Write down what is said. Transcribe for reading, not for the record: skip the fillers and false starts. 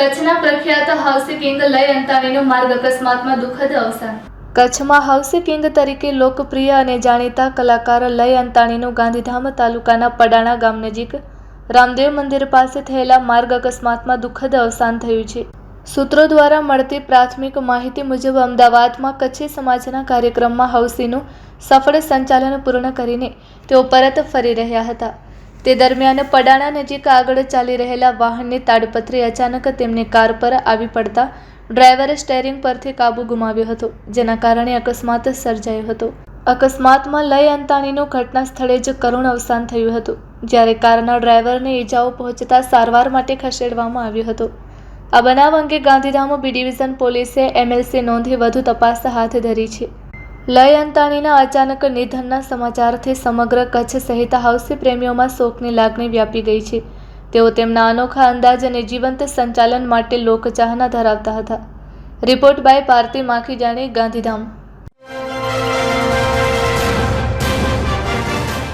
કચ્છના પ્રખ્યાત હાઉસી કિંગ લય અંતાણીનું માર્ગ અકસ્માતમાં દુઃખદ અવસાન. કચ્છમાં હાઉસી કિંગ તરીકે લોકપ્રિય અને જાણીતા કલાકાર લય અંતાણીનું ગાંધીધામ તાલુકાના પડાણા ગામ નજીક રામદેવ મંદિર પાસે થયેલા માર્ગ અકસ્માતમાં દુઃખદ અવસાન થયું છે. સૂત્રો દ્વારા મળતી પ્રાથમિક માહિતી મુજબ અમદાવાદમાં કચ્છી સમાજના કાર્યક્રમમાં હાઉસીનું સફળ સંચાલન પૂર્ણ કરીને તેઓ પરત ફરી રહ્યા હતા. તે દરમિયાન પડાણા નજીક આગળ ચાલી રહેલા વાહનની તાડપત્રી અચાનક તેમની કાર પર આવી પડતા ડ્રાઈવરે સ્ટેરિંગ પરથી કાબુ ગુમાવ્યો હતો, જેના કારણે અકસ્માત સર્જાયો હતો. અકસ્માતમાં લય અંતાણીનું ઘટના સ્થળે જ કરુણ અવસાન થયું હતું, જ્યારે કારના ડ્રાઈવરને ઈજાઓ પહોંચતા સારવાર માટે ખસેડવામાં આવ્યો હતો. આ બનાવ અંગે ગાંધીધામ બી ડિવિઝન પોલીસે એમએલસી નોંધી વધુ તપાસ હાથ ધરી છે. લય અંતાણીના અચાનક નિધનના સમાચારથી સમગ્ર કચ્છ સહિત હાઉસી પ્રેમીઓમાં શોકની લાગણી વ્યાપી ગઈ છે. તેઓ તેમના અનોખા અંદાજ અને જીવંત સંચાલન માટે લોકચાહના ધરાવતા હતા. Report by Parthi Makhijani, Gandhidham.